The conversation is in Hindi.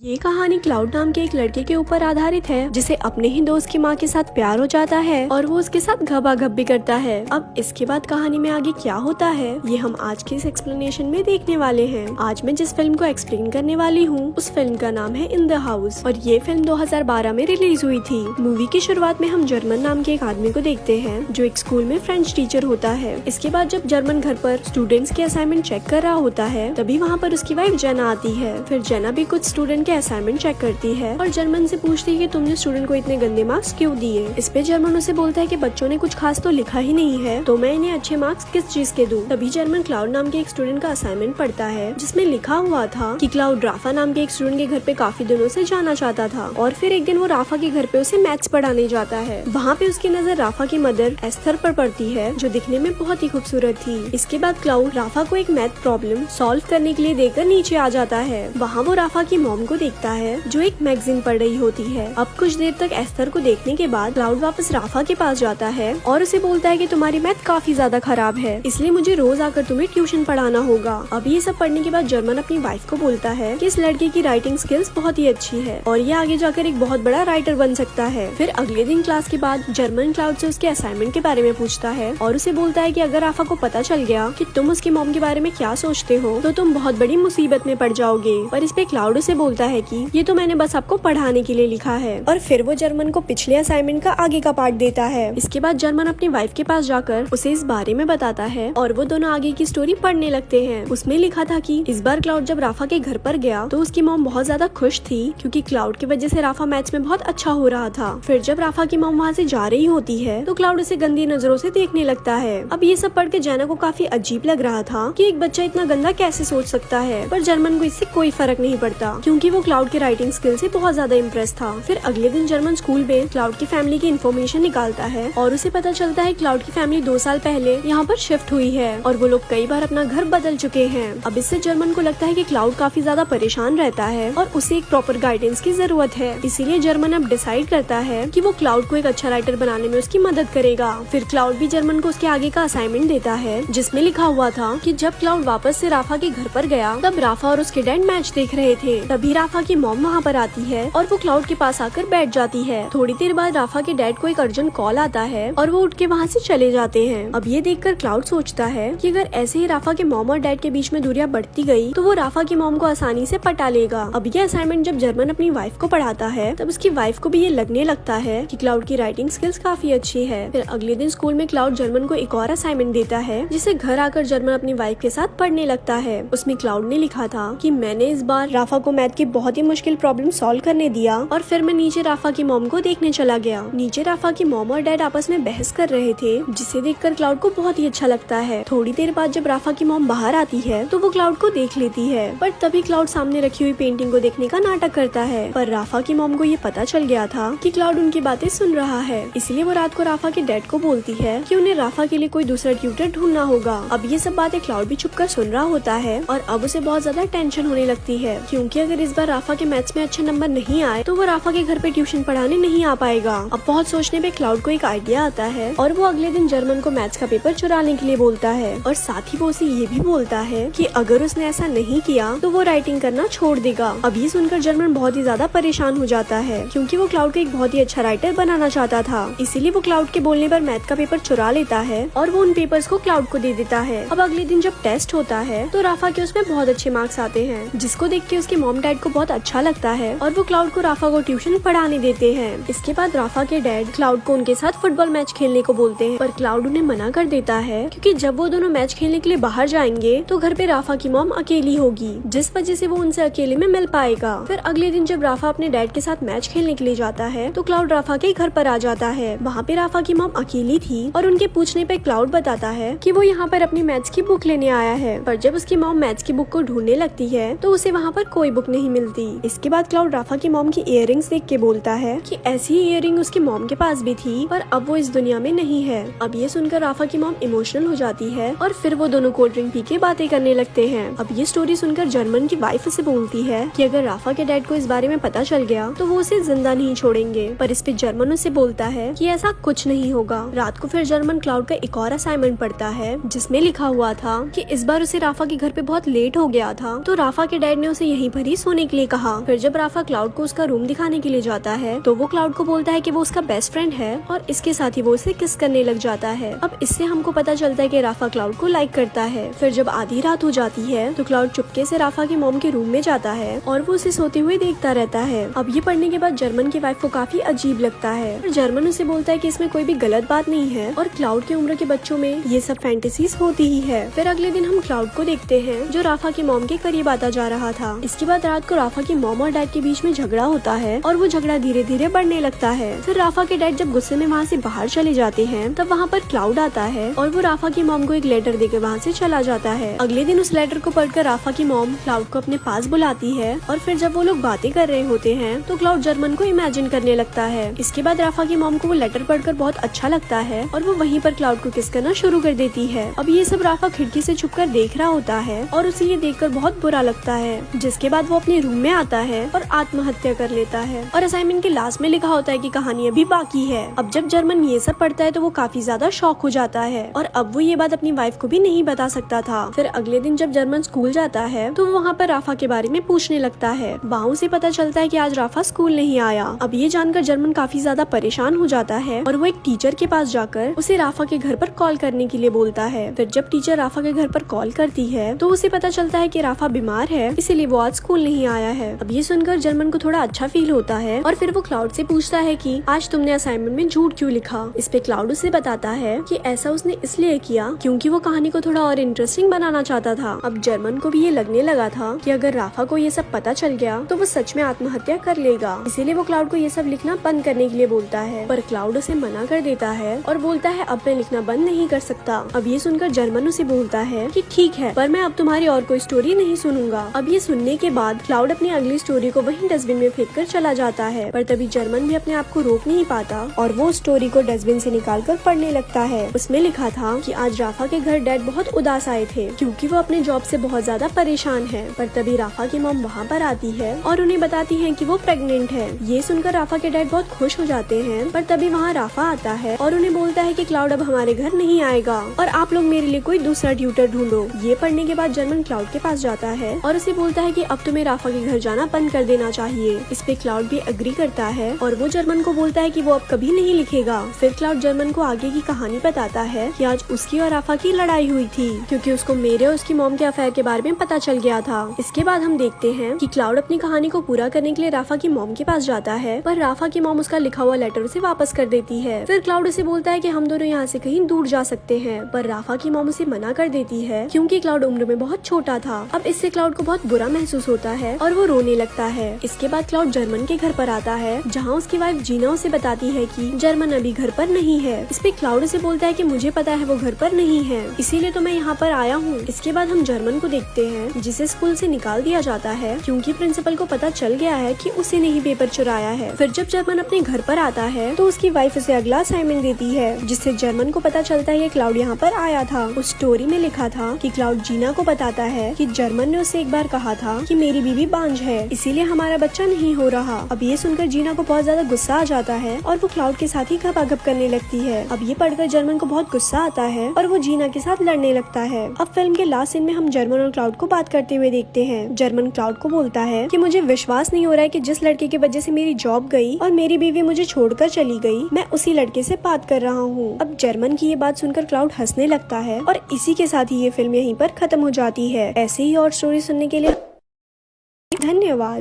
ये कहानी क्लाउड नाम के एक लड़के के ऊपर आधारित है जिसे अपने ही दोस्त की माँ के साथ प्यार हो जाता है और वो उसके साथ घबाघब भी करता है। अब इसके बाद कहानी में आगे क्या होता है ये हम आज के इस एक्सप्लेनेशन में देखने वाले हैं। आज मैं जिस फिल्म को एक्सप्लेन करने वाली हूँ उस फिल्म का नाम है इन द हाउस और ये फिल्म 2012 में रिलीज हुई थी। मूवी की शुरुआत में हम जर्मन नाम के एक आदमी को देखते हैं जो एक स्कूल में फ्रेंच टीचर होता है। इसके बाद जब जर्मन घर पर स्टूडेंट्स के असाइनमेंट चेक कर रहा होता है तभी वहाँ पर उसकी वाइफ जेना आती है। फिर जेना भी कुछ स्टूडेंट के असाइनमेंट चेक करती है और जर्मन से पूछती है कि तुमने स्टूडेंट को इतने गंदे मार्क्स क्यों दिए। इस पे जर्मन उसे बोलता है कि बच्चों ने कुछ खास तो लिखा ही नहीं है तो मैं इन्हें अच्छे मार्क्स किस चीज के दूं। तभी जर्मन क्लाउड नाम के एक स्टूडेंट का असाइनमेंट पढ़ता है जिसमें लिखा हुआ था कि क्लाउड राफा नाम के एक स्टूडेंट के घर पे काफी दिनों से जाना चाहता था और फिर एक दिन वो राफा के घर पे उसे मैथ्स पढ़ाने जाता है। वहाँ पे उसकी नजर राफा की मदर एस्थर पर पड़ती है जो दिखने में बहुत ही खूबसूरत थी। इसके बाद क्लाउड राफा को एक मैथ प्रॉब्लम सॉल्व करने के लिए देकर नीचे आ जाता है। वहाँ वो राफा की मॉम को देखता है जो एक मैगजीन पढ़ रही होती है। अब कुछ देर तक एस्थर को देखने के बाद क्लाउड वापस राफा के पास जाता है और उसे बोलता है कि तुम्हारी मैथ काफी ज्यादा खराब है इसलिए मुझे रोज आकर तुम्हें ट्यूशन पढ़ाना होगा। अब ये सब पढ़ने के बाद जर्मन अपनी वाइफ को बोलता है कि इस लड़के की राइटिंग स्किल्स बहुत ही अच्छी है और ये आगे जाकर एक बहुत बड़ा राइटर बन सकता है। फिर अगले दिन क्लास के बाद जर्मन क्लाउड से उसके असाइनमेंट के बारे में पूछता है और उसे बोलता है कि अगर राफा को पता चल गया कि तुम उसकी मॉम के बारे में क्या सोचते हो तो तुम बहुत बड़ी मुसीबत में पड़ जाओगे। पर इस पे क्लाउड उसे बोलता है कि ये तो मैंने बस आपको पढ़ाने के लिए लिखा है और फिर वो जर्मन को पिछले असाइनमेंट का आगे का पार्ट देता है। इसके बाद जर्मन अपनी वाइफ के पास जाकर उसे इस बारे में बताता है और वो दोनों आगे की स्टोरी पढ़ने लगते हैं। उसमें लिखा था कि इस बार क्लाउड जब राफा के घर पर गया तो उसकी मॉम बहुत ज्यादा खुश थी क्योंकि क्लाउड की वजह से राफा मैथ्स में बहुत अच्छा हो रहा था। फिर जब राफा की मॉम वहाँ से जा रही होती है तो क्लाउड उसे गंदी नजरों से देखने लगता है। अब ये सब पढ़ के जेना को काफी अजीब लग रहा था कि एक बच्चा इतना गंदा कैसे सोच सकता है, पर जर्मन को इससे कोई फर्क नहीं पड़ता क्योंकि वो क्लाउड के राइटिंग स्किल से बहुत ज्यादा इम्प्रेस था। फिर अगले दिन जर्मन स्कूल में क्लाउड की फैमिली की इन्फॉर्मेशन निकालता है और उसे पता चलता है क्लाउड की फैमिली 2 साल पहले यहाँ पर शिफ्ट हुई है और वो लोग कई बार अपना घर बदल चुके हैं। अब इससे जर्मन को लगता है कि क्लाउड काफी ज्यादा परेशान रहता है और उसे एक प्रॉपर गाइडेंस की जरूरत है। इसीलिए जर्मन अब डिसाइड करता है कि वो क्लाउड को एक अच्छा राइटर बनाने में उसकी मदद करेगा। फिर क्लाउड भी जर्मन को उसके आगे का असाइनमेंट देता है जिसमें लिखा हुआ था कि जब क्लाउड वापस से राफा के घर पर गया तब राफा और उसके डैड मैच देख रहे थे। तभी राफा की मॉम वहाँ पर आती है और वो क्लाउड के पास आकर बैठ जाती है। थोड़ी देर बाद राफा के डैड को एक अर्जेंट कॉल आता है और वो उठ के वहाँ से चले जाते हैं। अब ये देखकर क्लाउड सोचता है कि अगर ऐसे ही राफा के मॉम और डैड के बीच में दूरियां बढ़ती गई तो वो राफा की मॉम को आसानी से पटा लेगा। अब ये असाइनमेंट जब जर्मन अपनी वाइफ को पढ़ाता है तब उसकी वाइफ को भी ये लगने लगता है कि क्लाउड की राइटिंग स्किल्स काफी अच्छी है। फिर अगले दिन स्कूल में क्लाउड जर्मन को एक और असाइनमेंट देता है जिसे घर आकर जर्मन अपनी वाइफ के साथ पढ़ने लगता है। उसमें क्लाउड ने लिखा था कि मैंने इस बार राफा को मैथ की बहुत ही मुश्किल प्रॉब्लम सॉल्व करने दिया और फिर मैं नीचे राफा की मॉम को देखने चला गया। नीचे राफा की मॉम और डैड आपस में बहस कर रहे थे जिसे देखकर क्लाउड को बहुत ही अच्छा लगता है। थोड़ी देर बाद जब राफा की मॉम बाहर आती है तो वो क्लाउड को देख लेती है पर तभी क्लाउड सामने रखी हुई पेंटिंग को देखने का नाटक करता है। पर राफा की मॉम को ये पता चल गया था कि क्लाउड उनकी बातें सुन रहा है, इसलिए वो रात को राफा के डैड को बोलती है कि उन्हें राफा के लिए कोई दूसरा ट्यूटर ढूंढना होगा। अब ये सब बातें क्लाउड भी छुपकर सुन रहा होता है और अब उसे बहुत ज्यादा टेंशन होने लगती है क्योंकि अगर इस बार राफा के मैथ्स में अच्छे नंबर नहीं आए तो वो राफा के घर पे ट्यूशन पढ़ाने नहीं आ पाएगा। अब बहुत सोचने पे क्लाउड को एक आइडिया आता है और वो अगले दिन जर्मन को मैथ्स का पेपर चुराने के लिए बोलता है और साथ ही वो उसे ये भी बोलता है कि अगर उसने ऐसा नहीं किया तो वो राइटिंग करना छोड़ देगा। अब ये सुनकर जर्मन बहुत ही ज्यादा परेशान हो जाता है क्योंकि वो क्लाउड को एक बहुत ही अच्छा राइटर बनाना चाहता था। इसीलिए वो क्लाउड के बोलने पर मैथ का पेपर चुरा लेता है और वो उन पेपर्स को क्लाउड को दे देता है। अब अगले दिन जब टेस्ट होता है तो राफा के उसमें बहुत अच्छे मार्क्स आते हैं जिसको देख के उसके मॉम डैड को बहुत अच्छा लगता है और वो क्लाउड को राफा को ट्यूशन पढ़ाने देते हैं। इसके बाद राफा के डैड क्लाउड को उनके साथ फुटबॉल मैच खेलने को बोलते हैं पर क्लाउड उन्हें मना कर देता है क्योंकि जब वो दोनों मैच खेलने के लिए बाहर जाएंगे तो घर पे राफा की मॉम अकेली होगी जिस वजह से वो उनसे अकेले में मिल पाएगा। फिर अगले दिन जब राफा अपने डैड के साथ मैच खेलने के लिए जाता है तो क्लाउड राफा के घर पर आ जाता है। वहाँ पे राफा की मॉम अकेली थी और उनके पूछने पे क्लाउड बताता है कि वो यहाँ पर अपनी मैथ्स की बुक लेने आया है। पर जब उसकी मॉम मैथ्स की बुक को ढूंढने लगती है तो उसे वहाँ पर कोई बुक नहीं मिलती। इसके बाद क्लाउड राफा की मॉम की इयररिंग्स देख के बोलता है कि ऐसी ही इयररिंग उसकी मॉम के पास भी थी पर अब वो इस दुनिया में नहीं है। अब ये सुनकर राफा की मॉम इमोशनल हो जाती है और फिर वो दोनों कोल्ड ड्रिंक पी के बातें करने लगते हैं। अब ये स्टोरी सुनकर जर्मन की वाइफ उसे बोलती है कि अगर राफा के डैड को इस बारे में पता चल गया तो वो उसे जिंदा नहीं छोड़ेंगे। पर इस पे जर्मन उसे बोलता है कि ऐसा कुछ नहीं होगा। रात को फिर जर्मन क्लाउड का एक और असाइनमेंट पढ़ता है जिसमें लिखा हुआ था कि इस बार उसे राफा के घर पे बहुत लेट हो गया था तो राफा के डैड ने उसे यहीं पर ही सोने के लिए कहा। फिर जब राफा क्लाउड को उसका रूम दिखाने के लिए जाता है तो वो क्लाउड को बोलता है कि वो उसका बेस्ट फ्रेंड है और इसके साथ ही वो उसे किस करने लग जाता है। अब इससे हमको पता चलता है कि राफा क्लाउड को लाइक करता है। फिर जब आधी रात हो जाती है तो क्लाउड चुपके से राफा की मॉम के रूम में जाता है और वो उसे सोते हुए देखता रहता है। अब ये पढ़ने के बाद जर्मन की वाइफ को काफी अजीब लगता है और जर्मन उसे बोलता है कि इसमें कोई भी गलत बात नहीं है और क्लाउड की उम्र के बच्चों में ये सब फैंटेसीज होती ही है। फिर अगले दिन हम क्लाउड को देखते हैं जो राफा की मॉम के करीब आता जा रहा था। इसके बाद रात को राफा की मॉम और डैड के बीच में झगड़ा होता है और वो झगड़ा धीरे धीरे बढ़ने लगता है। फिर राफा के डैड जब गुस्से में वहाँ से बाहर चले जाते हैं तब वहाँ पर क्लाउड आता है और वो राफा की मॉम को एक लेटर देकर वहाँ से चला जाता है। अगले दिन उस लेटर को पढ़कर राफा की मॉम क्लाउड को अपने पास बुलाती है और फिर जब वो लोग बातें कर रहे होते हैं तो क्लाउड जर्मन को इमेजिन करने लगता है। इसके बाद राफा की मॉम को वो लेटर पढ़कर बहुत अच्छा लगता है और वो वहीं पर क्लाउड को किस करना शुरू कर देती है। अब ये सब राफा खिड़की से छुपकर देख रहा होता है और उसे ये देखकर बहुत बुरा लगता है, जिसके बाद वो अपने रूम में आता है और आत्महत्या कर लेता है। और असाइनमेंट के लास्ट में लिखा होता है कि कहानी अभी बाकी है। अब जब जर्मन ये सब पढ़ता है तो वो काफी ज्यादा शॉक हो जाता है और अब वो ये बात अपनी वाइफ को भी नहीं बता सकता था। फिर अगले दिन जब जर्मन स्कूल जाता है तो वो वहाँ पर राफा के बारे में पूछने लगता है। वहाँ से पता चलता है कि आज राफा स्कूल नहीं आया। अब ये जानकर जर्मन काफी ज्यादा परेशान हो जाता है और वो एक टीचर के पास जाकर उसे राफा के घर पर कॉल करने के लिए बोलता है। फिर जब टीचर राफा के घर पर कॉल करती है तो उसे पता चलता है कि राफा बीमार है, इसीलिए वो आज स्कूल नहीं आया है। अब ये सुनकर जर्मन को थोड़ा अच्छा फील होता है और फिर वो क्लाउड से पूछता है कि आज तुमने असाइनमेंट में झूठ क्यों लिखा। इस पे क्लाउड उसे बताता है कि ऐसा उसने इसलिए किया क्योंकि वो कहानी को थोड़ा और इंटरेस्टिंग बनाना चाहता था। अब जर्मन को भी ये लगने लगा था कि अगर राफा को ये सब पता चल गया तो वो सच में आत्महत्या कर लेगा, इसीलिए वो क्लाउड को ये सब लिखना बंद करने के लिए बोलता है। पर क्लाउड उसे मना कर देता है और बोलता है अब मैं लिखना बंद नहीं कर सकता। अब ये सुनकर जर्मन उसे बोलता है कि ठीक है, पर मैं अब तुम्हारी और कोई स्टोरी नहीं सुनूंगा। अब ये सुनने के बाद क्लाउड अपनी अगली स्टोरी को वहीं डस्टबिन में फेंक कर चला जाता है, पर तभी जर्मन भी अपने आप को रोक नहीं पाता और वो स्टोरी को डस्टबिन से निकाल कर पढ़ने लगता है। उसमें लिखा था कि आज राफा के घर डैड बहुत उदास आए थे क्योंकि वो अपने जॉब से बहुत ज्यादा परेशान है। पर तभी राफा की मॉम वहाँ पर आती है और उन्हें बताती है कि वो प्रेग्नेंट है। ये सुनकर राफा के डैड बहुत खुश हो जाते हैं, पर तभी वहाँ राफा आता है और उन्हें बोलता है कि क्लाउड अब हमारे घर नहीं आएगा और आप लोग मेरे लिए कोई दूसरा ट्यूटर ढूंढो। ये पढ़ने के बाद जर्मन क्लाउड के पास जाता है और उसे बोलता है कि अब तुम्हें राफा के घर जाना बंद कर देना चाहिए। इस पे क्लाउड भी एग्री करता है और वो जर्मन को बोलता है कि वो अब कभी नहीं लिखेगा। फिर क्लाउड जर्मन को आगे की कहानी बताता है कि आज उसकी और राफा की लड़ाई हुई थी क्योंकि उसको मेरे और उसकी मॉम के अफेयर के बारे में पता चल गया था। इसके बाद हम देखते हैं कि क्लाउड अपनी कहानी को पूरा करने के लिए राफा की मॉम के पास जाता है, पर राफा की मॉम उसका लिखा हुआ लेटर उसे वापस कर देती है। फिर क्लाउड उसे बोलता है कि हम दोनों यहाँ से कहीं दूर जा सकते हैं, पर राफा की मॉम उसे मना कर देती है क्योंकि क्लाउड उम्र में बहुत छोटा था। अब इससे क्लाउड को बहुत बुरा महसूस होता है और वो रोने लगता है। इसके बाद क्लाउड जर्मन के घर पर आता है जहाँ उसकी वाइफ जीना उसे बताती है कि जर्मन अभी घर पर नहीं है। इस पे क्लाउड उसे बोलता है कि मुझे पता है वो घर पर नहीं है, इसीलिए तो मैं यहाँ पर आया हूँ। इसके बाद हम जर्मन को देखते हैं जिसे स्कूल से निकाल दिया जाता है क्योंकि प्रिंसिपल को पता चल गया है कि उसी ने ही पेपर चुराया है। फिर जब जर्मन अपने घर पर आता है तो उसकी वाइफ उसे अगला असाइनमेंट देती है जिससे जर्मन को पता चलता है कि क्लाउड यहाँ पर आया था। उस स्टोरी में लिखा था कि क्लाउड जीना को बताता है कि जर्मन ने उसे एक बार कहा था कि मेरी बीवी बांझ है, इसीलिए हमारा बच्चा नहीं हो रहा। अब ये सुनकर जीना को बहुत ज्यादा गुस्सा आ जाता है और वो क्लाउड के साथ ही घपाघप करने लगती है। अब ये पढ़कर जर्मन को बहुत गुस्सा आता है और वो जीना के साथ लड़ने लगता है। अब फिल्म के लास्ट सीन में हम जर्मन और क्लाउड को बात करते हुए देखते हैं। जर्मन क्लाउड को बोलता है कि मुझे विश्वास नहीं हो रहा है कि जिस लड़के की वजह से मेरी जॉब गई और मेरी बीवी मुझे छोड़कर चली गई, मैं उसी लड़के से बात कर रहा हूँ। अब जर्मन की ये बात सुनकर क्लाउड हंसने लगता है और इसी के साथ ही ये फिल्म यहीं पर खत्म हो जाती है। ऐसे ही और स्टोरी सुनने के लिए धन्यवाद।